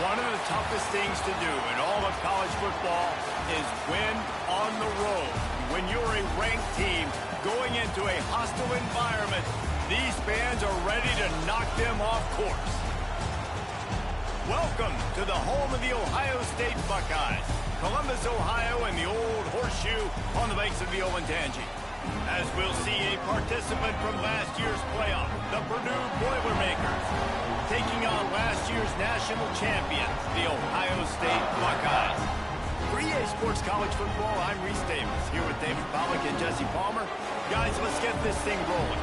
One of the toughest things to do in all of college football is win on the road. When you're a ranked team going into a hostile environment, these fans are ready to knock them off course. Welcome to the home of the Ohio State Buckeyes, Columbus, Ohio, and the old horseshoe on the banks of the Olentangy. As we'll see a participant from last year's playoff, the Purdue Boilermakers, taking on last year's national champion, the Ohio State Buckeyes. For EA Sports College Football, I'm Reese Davis, here with David Pollack and Jesse Palmer. Guys, let's get this thing rolling.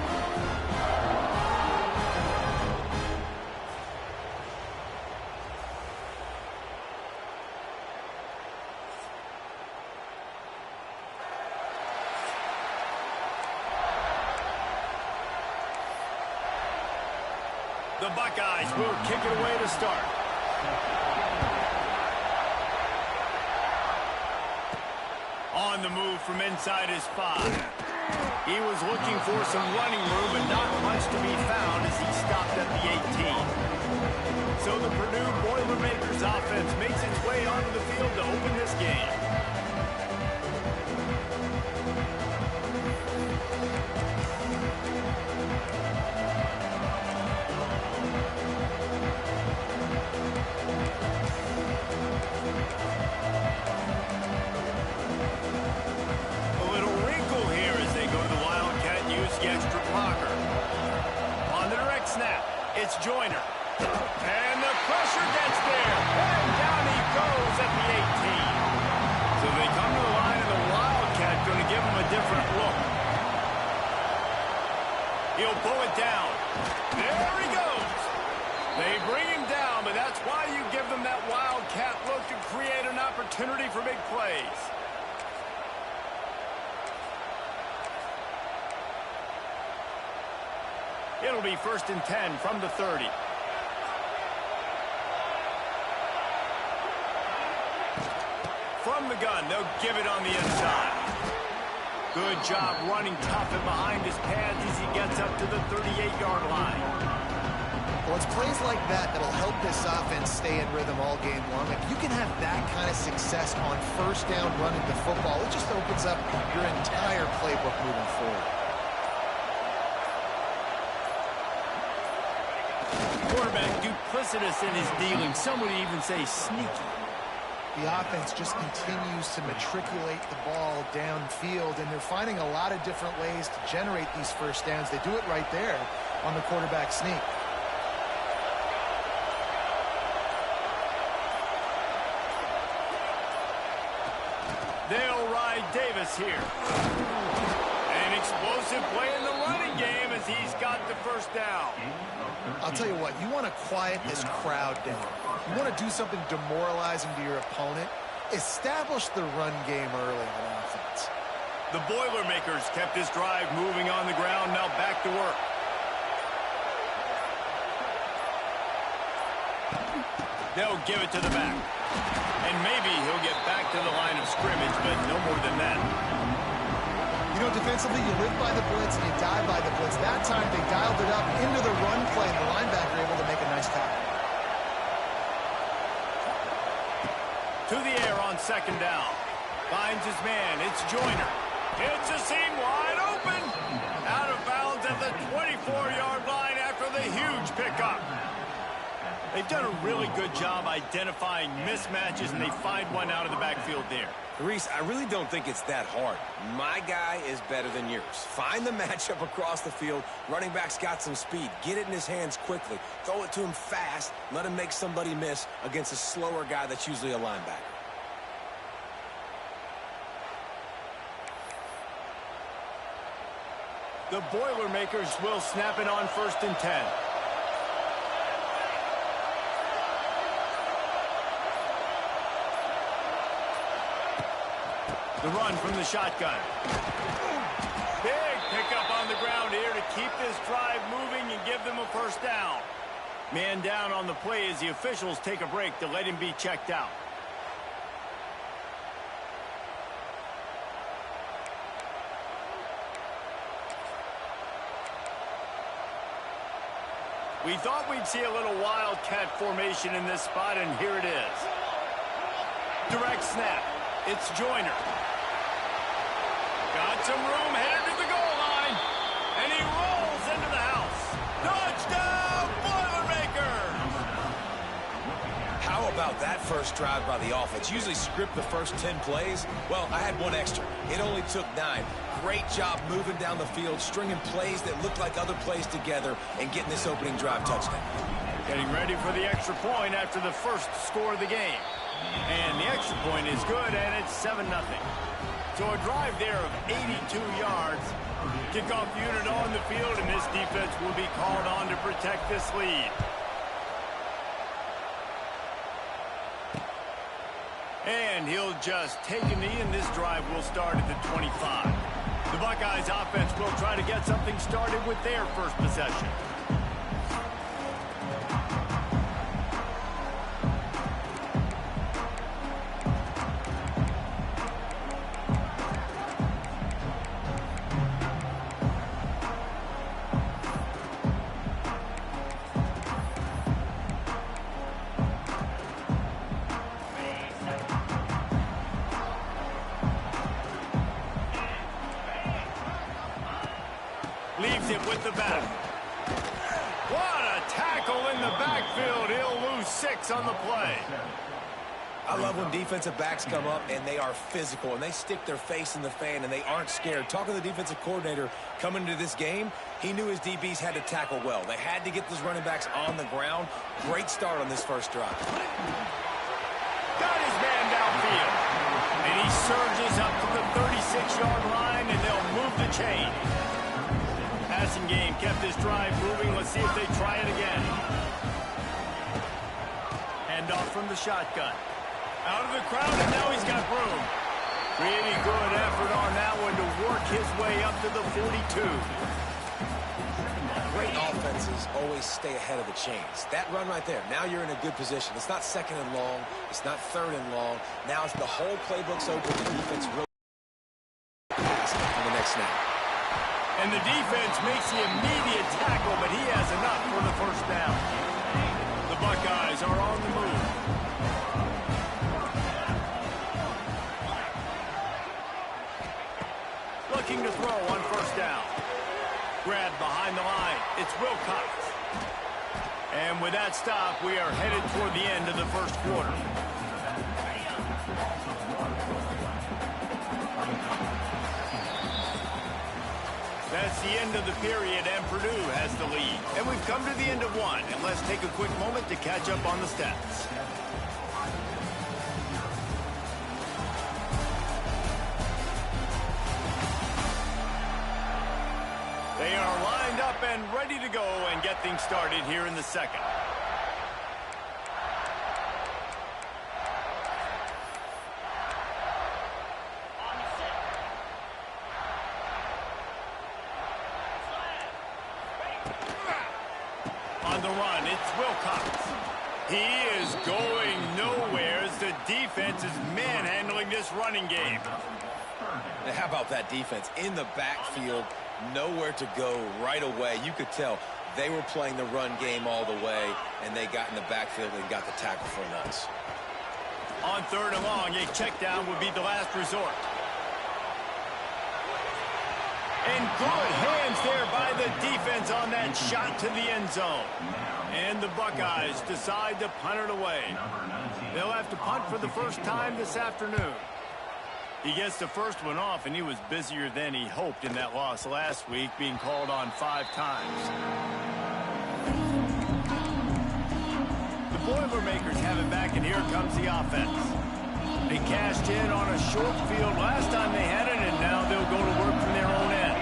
The Buckeyes will kick it away to start. On the move from inside his 5. He was looking for some running room, but not much to be found as he stopped at the 18. So the Purdue Boilermakers offense makes its way onto the field to open this game. It's Joyner. And the pressure gets there. And down he goes at the 18. So they come to the line, and the Wildcat going to give him a different look. He'll pull it down. There he goes. They bring him down, but that's why you give them that Wildcat look to create an opportunity for big plays. It'll be 1st and 10 from the 30. From the gun, they'll give it on the inside. Good job running tough and behind his pads as he gets up to the 38-yard line. Well, it's plays like that that'll help this offense stay in rhythm all game long. If you can have that kind of success on 1st down running the football, it just opens up your entire playbook moving forward. Quarterback duplicitous in his dealing. Some would even say sneaky. The offense just continues to matriculate the ball downfield, and they're finding a lot of different ways to generate these 1st downs. They do it right there on the quarterback sneak. They'll ride Davis here. An explosive play in the running game as he's got the 1st down. I'll tell you what, you want to quiet this crowd down. You want to do something demoralizing to your opponent. Establish the run game early on offense. The Boilermakers kept this drive moving on the ground, now back to work. They'll give it to the back. And maybe he'll get back to the line of scrimmage, but no more than that. You know, defensively, you live by the blitz and you die by the blitz. That time, they dialed it up into the run play, and the linebacker able to make a nice tackle. To the air on 2nd down. Finds his man. It's Joyner. It's a seam wide open. Out of bounds at the 24-yard line after the huge pickup. They've done a really good job identifying mismatches, and they find one out of the backfield there. Reese, I really don't think it's that hard. My guy is better than yours. Find the matchup across the field. Running back's got some speed. Get it in his hands quickly. Throw it to him fast. Let him make somebody miss against a slower guy that's usually a linebacker. The Boilermakers will snap it on 1st and 10. The run from the shotgun. Big pickup on the ground here to keep this drive moving and give them a 1st down. Man down on the play as the officials take a break to let him be checked out. We thought we'd see a little wildcat formation in this spot, and here it is. Direct snap. It's Joyner. Got some room, headed to the goal line. And he rolls into the house. Touchdown, Boilermakers! How about that first drive by the offense? Usually script the first 10 plays. Well, I had one extra. It only took 9. Great job moving down the field, stringing plays that look like other plays together, and getting this opening drive touchdown. Getting ready for the extra point after the first score of the game. And the extra point is good, and it's 7-0. So a drive there of 82 yards. Kickoff unit on the field, and this defense will be called on to protect this lead. And he'll just take a knee, and this drive will start at the 25. The Buckeyes offense will try to get something started with their first possession. Leaves it with the back. What a tackle in the backfield. He'll lose 6 on the play. I love when defensive backs come up and they are physical and they stick their face in the fan and they aren't scared. Talking to the defensive coordinator coming into this game, he knew his DBs had to tackle well. They had to get those running backs on the ground. Great start on this first drive. Got his man downfield. And he surges up to the 36-yard line, and they'll move the chain. Passing game kept this drive moving. Let's see if they try it again. Hand off from the shotgun. Out of the crowd, and now he's got room. Really good effort on that one to work his way up to the 42. Great offenses always stay ahead of the chains. That run right there, now you're in a good position. It's not second and long. It's not third and long. Now it's the whole playbook's open. The defense really pass on the next snap. And the defense makes the immediate tackle, but he has enough for the first down. The Buckeyes are on the move. Looking to throw on first down. Grabbed behind the line. It's Wilcox. And with that stop, we are headed toward the end of the first quarter. That's the end of the period, and Purdue has the lead. And we've come to the end of one, and let's take a quick moment to catch up on the stats. They are lined up and ready to go and get things started here in the second. On the run, it's Wilcox. He is going nowhere as the defense is manhandling this running game. Now, how about that defense in the backfield? Nowhere to go right away. You could tell they were playing the run game all the way, and they got in the backfield and got the tackle for a loss. On third and long, a check down would be the last resort. And good hands there by the defense on that shot to the end zone. And the Buckeyes decide to punt it away. They'll have to punt for the first time this afternoon. He gets the first one off, and he was busier than he hoped in that loss last week, being called on 5 times. The Boilermakers have it back, and here comes the offense. They cashed in on a short field last time they had it, and now they'll go to work from their own end.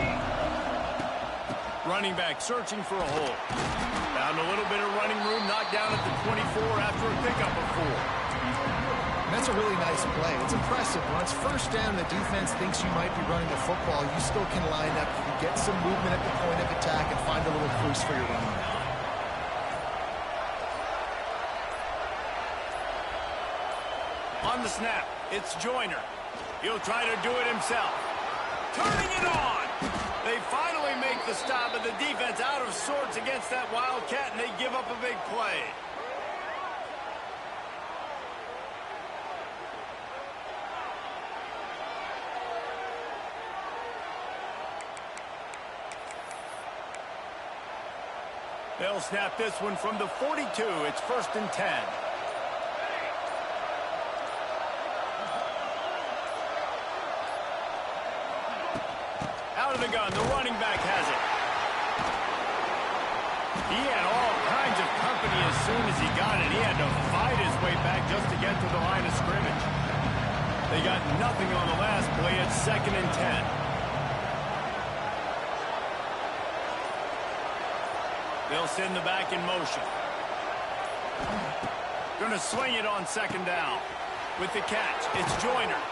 Running back searching for a hole. Found a little bit of running room, knocked down at the 24 after a pickup of 4. That's a really nice play. It's impressive. When it's first down, the defense thinks you might be running the football. You still can line up. You can get some movement at the point of attack and find a little crease for your running back. On the snap, it's Joyner. He'll try to do it himself. Turning it on. They finally make the stop, but the defense out of sorts against that Wildcat, and they give up a big play. They'll snap this one from the 42. It's 1st and 10. Out of the gun, the running back has it. He had all kinds of company as soon as he got it. He had to fight his way back just to get to the line of scrimmage. They got nothing on the last play. It's 2nd and 10. They'll send the back in motion. Going to swing it on 2nd down. With the catch, it's Joyner.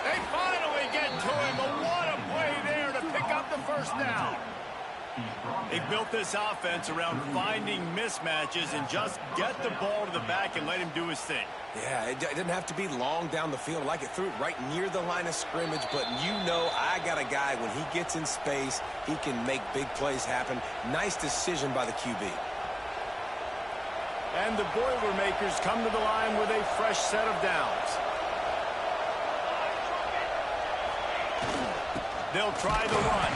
They finally get to him, but what a play there to pick up the 1st down. They've built this offense around finding mismatches and just get the ball to the back and let him do his thing. Yeah, it didn't have to be long down the field. Like it threw it right near the line of scrimmage, but you know I got a guy, when he gets in space, he can make big plays happen. Nice decision by the QB. And the Boilermakers come to the line with a fresh set of downs. They'll try the run.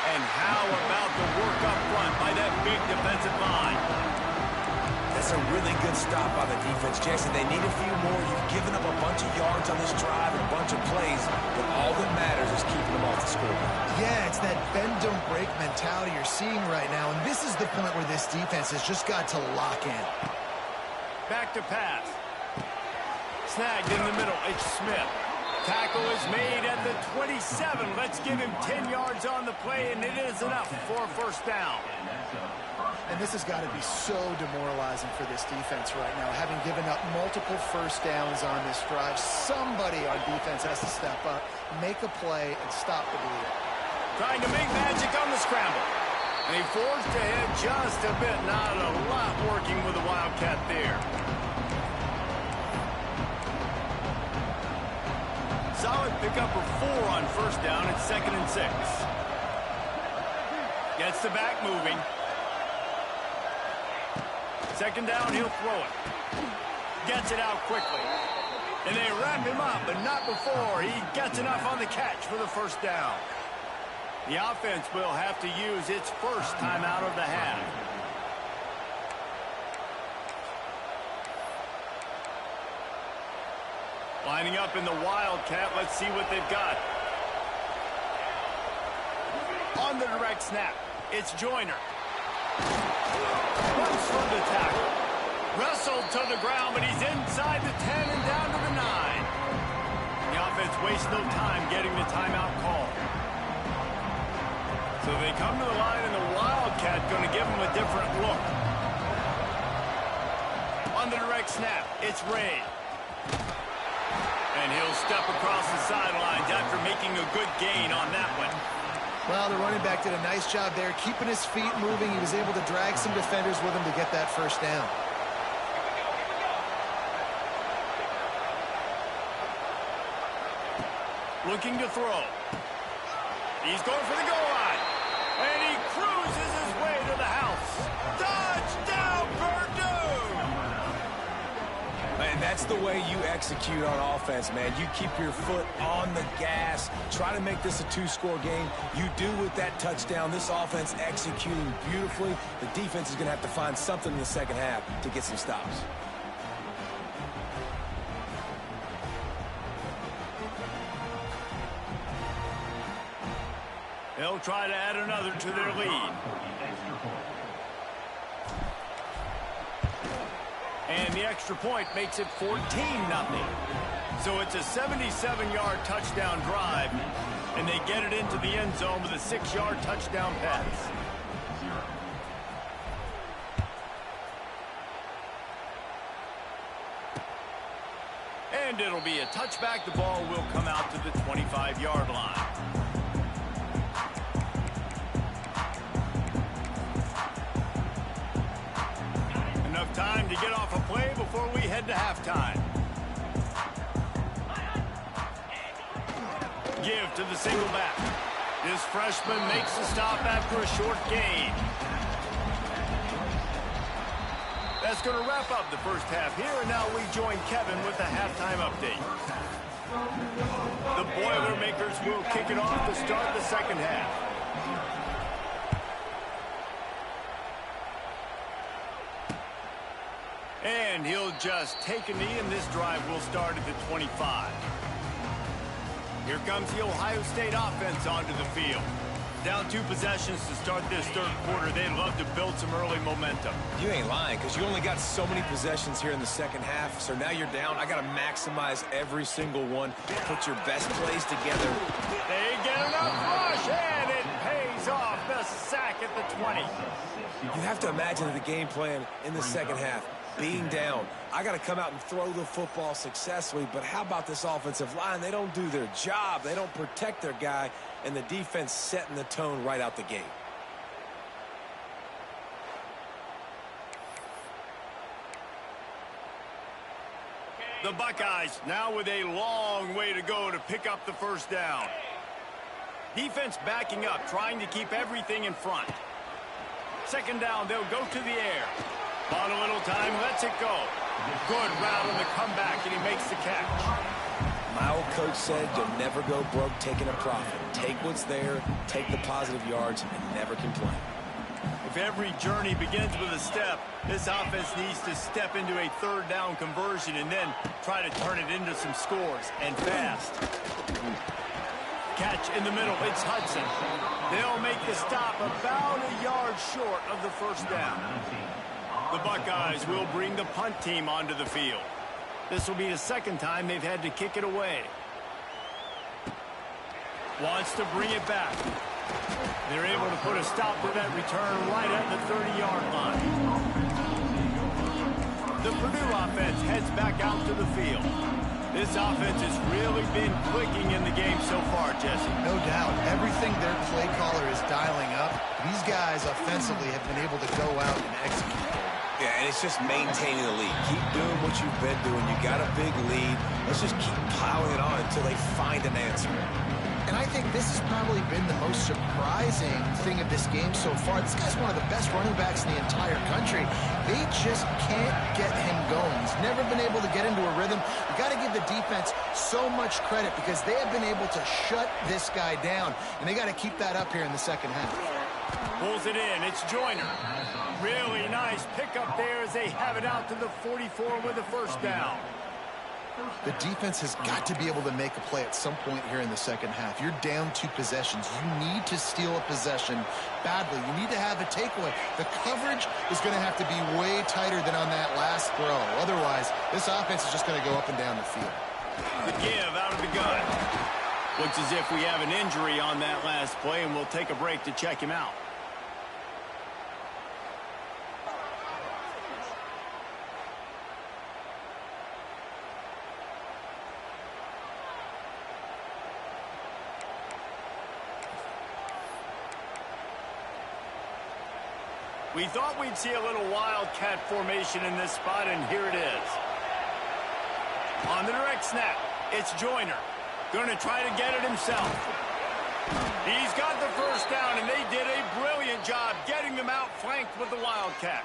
And how about the work up front by that big defensive line? That's a really good stop by the defense, Jason. They need a few more. You've given up a bunch of yards on this drive and a bunch of plays, but all that matters is keeping them off the scoreboard. Yeah, it's that bend, don't break mentality you're seeing right now, and this is the point where this defense has just got to lock in. Back to pass. Snagged in the middle. It's Smith. Tackle is made at the 27. Let's give him 10 yards on the play, and it is enough for a 1st down. And this has got to be so demoralizing for this defense right now, having given up multiple 1st downs on this drive. Somebody on defense has to step up, make a play, and stop the bleeding. Trying to make magic on the scramble. And he forged ahead just a bit. Not a lot working with the Wildcat there. Solid pickup of 4 on 1st down. It's 2nd and 6. Gets the back moving. 2nd down, he'll throw it. Gets it out quickly. And they wrap him up, but not before he gets enough on the catch for the 1st down. The offense will have to use its 1st timeout of the half. Lining up in the Wildcat. Let's see what they've got. On the direct snap, it's Joyner. Runs from the tackle. Wrestled to the ground, but he's inside the 10 and down to the 9. The offense wastes no time getting the timeout call. So they come to the line, and the Wildcat going to give them a different look. On the direct snap, it's Ray. And he'll step across the sidelines after making a good gain on that one. Well, the running back did a nice job there, keeping his feet moving. He was able to drag some defenders with him to get that 1st down. Looking to throw. He's going for the goal line. And he cruises his way to the house. Touchdown, Purdue! Man, that's the way you execute on offense, man. You keep your foot on the gas. Try to make this a 2-score game. You do with that touchdown. This offense executing beautifully. The defense is going to have to find something in the 2nd half to get some stops. They'll try to add another to their lead. And the extra point makes it 14-0. So it's a 77-yard touchdown drive, and they get it into the end zone with a 6-yard touchdown pass. And it'll be a touchback. The ball will come out to the 25-yard line. Time to get off a play before we head to halftime. Give to the single back. This freshman makes the stop after a short gain. That's going to wrap up the first half here, and now we join Kevin with the halftime update. The Boilermakers will kick it off to start the second half. And he'll just take a knee, and this drive will start at the 25. Here comes the Ohio State offense onto the field. Down 2 possessions to start this third quarter. They'd love to build some early momentum. You ain't lying, because you only got so many possessions here in the second half. So now you're down. I got to maximize every single one. Put your best plays together. They get enough rush, and it pays off. The sack at the 20. You have to imagine the game plan in the second half. Being down, I got to come out and throw the football successfully, but how about this offensive line? They don't do their job. They don't protect their guy, and the defense setting the tone right out the gate. The Buckeyes now with a long way to go to pick up the first down. Defense backing up, trying to keep everything in front. Second down, they'll go to the air. On a little time, lets it go. Good route on the comeback, and he makes the catch. My old coach said you'll never go broke taking a profit. Take what's there, take the positive yards, and never complain. If every journey begins with a step, this offense needs to step into a third down conversion and then try to turn it into some scores, and fast. Catch in the middle, it's Hudson. They'll make the stop about a yard short of the first down. The Buckeyes will bring the punt team onto the field. This will be the second time they've had to kick it away. Wants to bring it back. They're able to put a stop to that return right at the 30-yard line. The Purdue offense heads back out to the field. This offense has really been clicking in the game so far, Jesse. No doubt. Everything their play caller is dialing up, these guys offensively have been able to go out and execute. Yeah, and it's just maintaining the lead. Keep doing what you've been doing. You got a big lead. Let's just keep piling it on until they find an answer. And I think this has probably been the most surprising thing of this game so far. This guy's one of the best running backs in the entire country. They just can't get him going. He's never been able to get into a rhythm. You got to give the defense so much credit because they have been able to shut this guy down, and they got to keep that up here in the second half. Pulls it in. It's Joyner. Really nice pickup there as they have it out to the 44 with the first down. The defense has got to be able to make a play at some point here in the second half. You're down 2 possessions. You need to steal a possession badly. You need to have a takeaway. The coverage is going to have to be way tighter than on that last throw. Otherwise, this offense is just going to go up and down the field. The give out of the gun. Looks as if we have an injury on that last play, and we'll take a break to check him out. We thought we'd see a little wildcat formation in this spot, and here it is. On the direct snap, it's Joyner. Going to try to get it himself. He's got the first down, and they did a brilliant job getting them out flanked with the wildcat.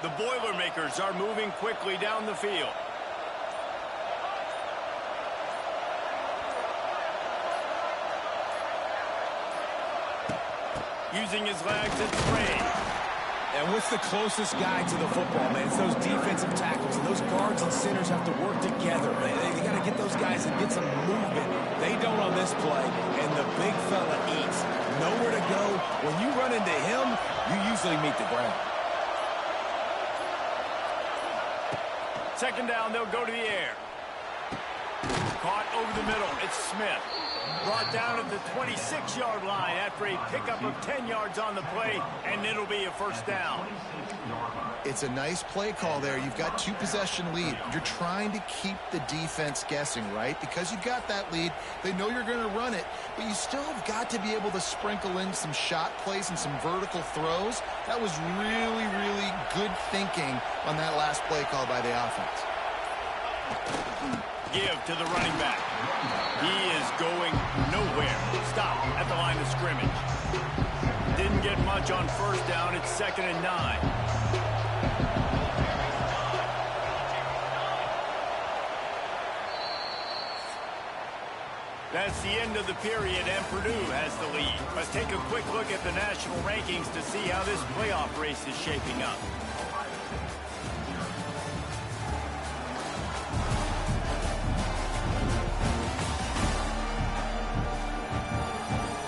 The Boilermakers are moving quickly down the field. Using his legs, it's Ray. And what's the closest guy to the football, man? It's those defensive tackles. And those guards and centers have to work together, man. They got to get those guys and get some movement. They don't on this play, and the big fella eats. Nowhere to go. When you run into him, you usually meet the ground. Second down, they'll go to the air. Caught over the middle. It's Smith. Brought down at the 26-yard line after a pickup of 10 yards on the play, and it'll be a first down. It's a nice play call there. You've got 2-possession lead. You're trying to keep the defense guessing, right? Because you've got that lead. They know you're going to run it, but you still have got to be able to sprinkle in some shot plays and some vertical throws. That was really, really good thinking on that last play call by the offense. Give to the running back. He is going nowhere. Stop at the line of scrimmage. Didn't get much on first down. It's 2nd and 9. That's the end of the period, and Purdue has the lead. Let's take a quick look at the national rankings to see how this playoff race is shaping up.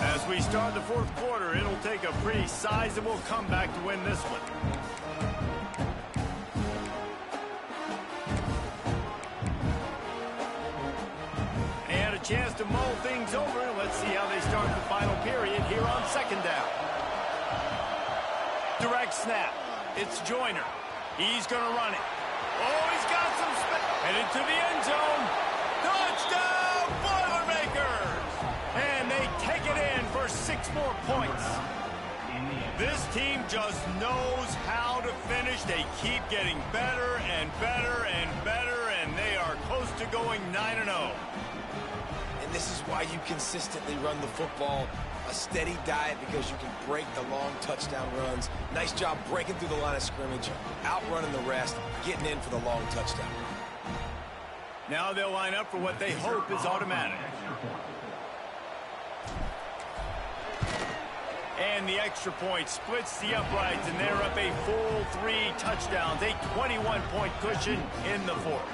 As we start the fourth quarter, it'll take a pretty sizable comeback to win this one. And a chance to mull things over. Let's see how they start the final period here on 2nd down. Direct snap. It's Joyner. He's going to run it. Oh, he's got some space. Headed to the end zone. Touchdown, Boilermakers! And they take it in for 6 more points. This team just knows how to finish. They keep getting better and better and better, and they are close to going 9-0. And this is why you consistently run the football. A steady diet because you can break the long touchdown runs. Nice job breaking through the line of scrimmage, outrunning the rest, getting in for the long touchdown. Now they'll line up for what they hope is automatic. And the extra point splits the uprights, and they're up a full 3 touchdowns, a 21-point cushion in the fourth.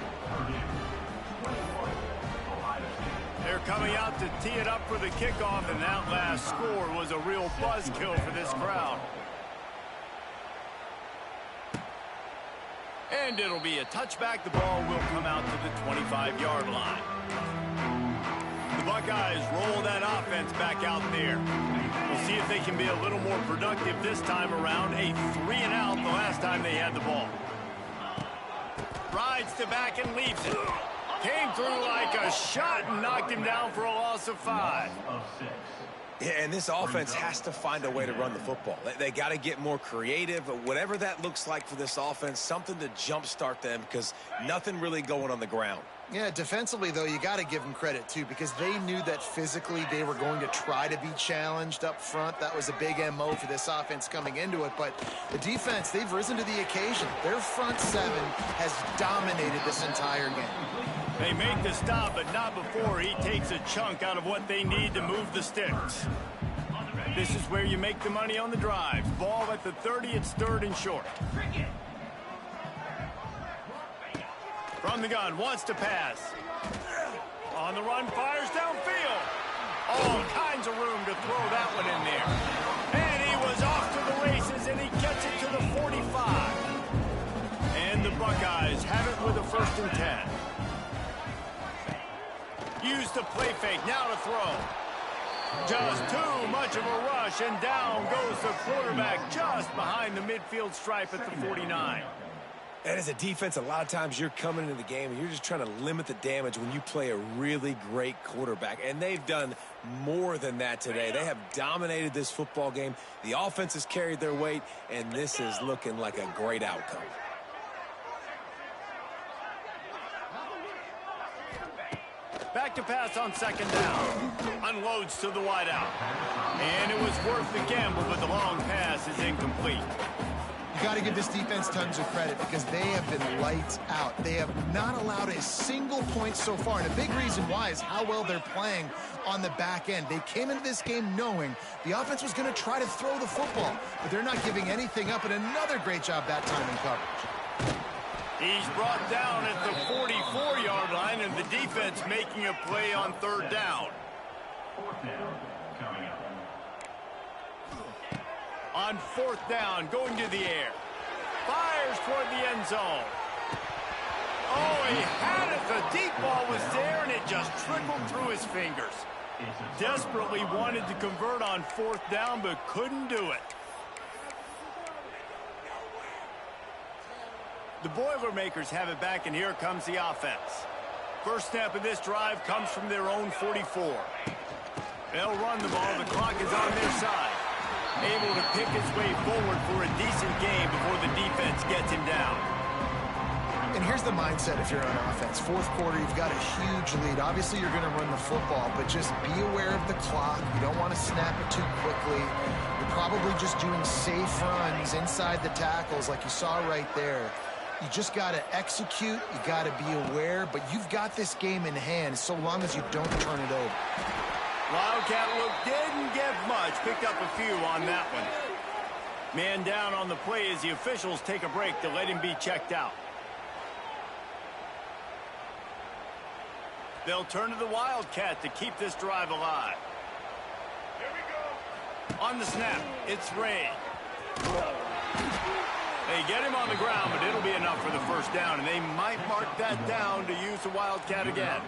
They're coming out to tee it up for the kickoff, and that last score was a real buzzkill for this crowd. And it'll be a touchback. The ball will come out to the 25-yard line. The Buckeyes roll that offense back out there. We'll see if they can be a little more productive this time around. A 3-and-out the last time they had the ball. Rides to back and leaves it. Came through like a shot and knocked him down for a loss of 5. Yeah, and this offense has to find a way to run the football. They got to get more creative, but whatever that looks like for this offense, something to jumpstart them because nothing really going on the ground. Yeah, defensively, though, you got to give them credit, too, because they knew that physically they were going to try to be challenged up front. That was a big MO for this offense coming into it. But the defense, they've risen to the occasion. Their front 7 has dominated this entire game. They make the stop, but not before he takes a chunk out of what they need to move the sticks. This is where you make the money on the drives. Ball at the 30, it's 3rd and short. From the gun, wants to pass. On the run, fires downfield. All kinds of room to throw that one in there. And he was off to the races, and he gets it to the 45. And the Buckeyes have it with a 1st and 10. Use the play fake, now to throw. Just too much of a rush, and down goes the quarterback just behind the midfield stripe at the 49. And as a defense, a lot of times you're coming into the game and you're just trying to limit the damage when you play a really great quarterback. And they've done more than that today. They have dominated this football game. The offense has carried their weight, and this is looking like a great outcome. Back to pass on 2nd down. Unloads to the wideout. And it was worth the gamble, but the long pass is incomplete. You got to give this defense tons of credit because they have been lights out. They have not allowed a single point so far, and a big reason why is how well they're playing on the back end. They came into this game knowing the offense was going to try to throw the football, but they're not giving anything up, and another great job that time in coverage. He's brought down at the 44-yard line, and the defense making a play on 3rd down. On 4th down, going to the air. Fires toward the end zone. Oh, he had it. The deep ball was there, and it just trickled through his fingers. Desperately wanted to convert on 4th down, but couldn't do it. The Boilermakers have it back, and here comes the offense. First snap of this drive comes from their own 44. They'll run the ball. The clock is on their side. Able to pick his way forward for a decent game before the defense gets him down. And here's the mindset if you're on offense. 4th quarter, you've got a huge lead. Obviously, you're going to run the football, but just be aware of the clock. You don't want to snap it too quickly. You're probably just doing safe runs inside the tackles like you saw right there. You just got to execute. You got to be aware, but you've got this game in hand so long as you don't turn it over. Wildcat look didn't get much. Picked up a few on that one. Man down on the play as the officials take a break to let him be checked out. They'll turn to the Wildcat to keep this drive alive. Here we go. On the snap, it's Ray. They get him on the ground, but it'll be enough for the first down, and they might mark that down to use the Wildcat again.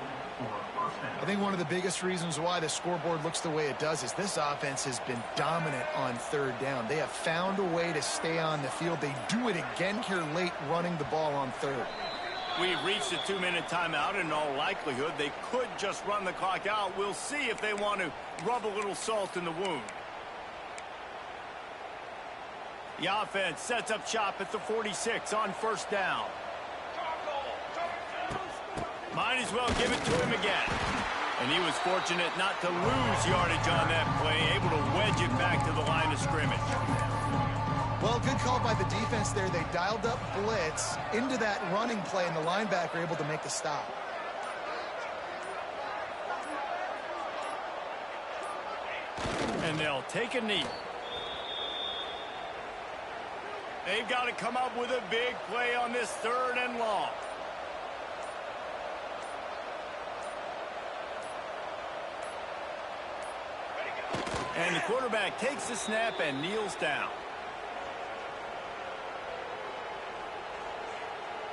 I think one of the biggest reasons why the scoreboard looks the way it does is this offense has been dominant on 3rd down. They have found a way to stay on the field. They do it again here late, running the ball on 3rd. We've reached a 2-minute timeout, and in all likelihood, they could just run the clock out. We'll see if they want to rub a little salt in the wound. The offense sets up shop at the 46 on 1st down. Might as well give it to him again. And he was fortunate not to lose yardage on that play, able to wedge it back to the line of scrimmage. Well, good call by the defense there. They dialed up blitz into that running play, and the linebacker able to make the stop. And they'll take a knee. They've got to come up with a big play on this 3rd and long. And the quarterback takes the snap and kneels down.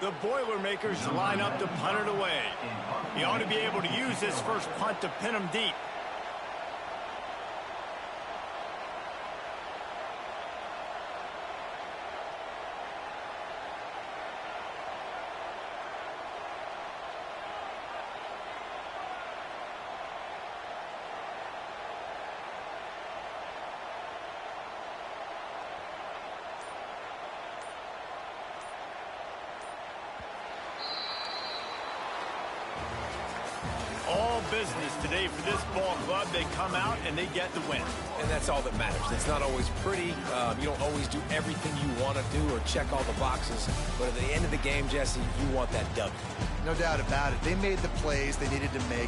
The Boilermakers line up to punt it away. He ought to be able to use this first punt to pin him deep. All business today for this ball club. They come out and they get the win. And that's all that matters. It's not always pretty. You don't always do everything you want to do or check all the boxes. But at the end of the game, Jesse, you want that W. No doubt about it. They made the plays they needed to make.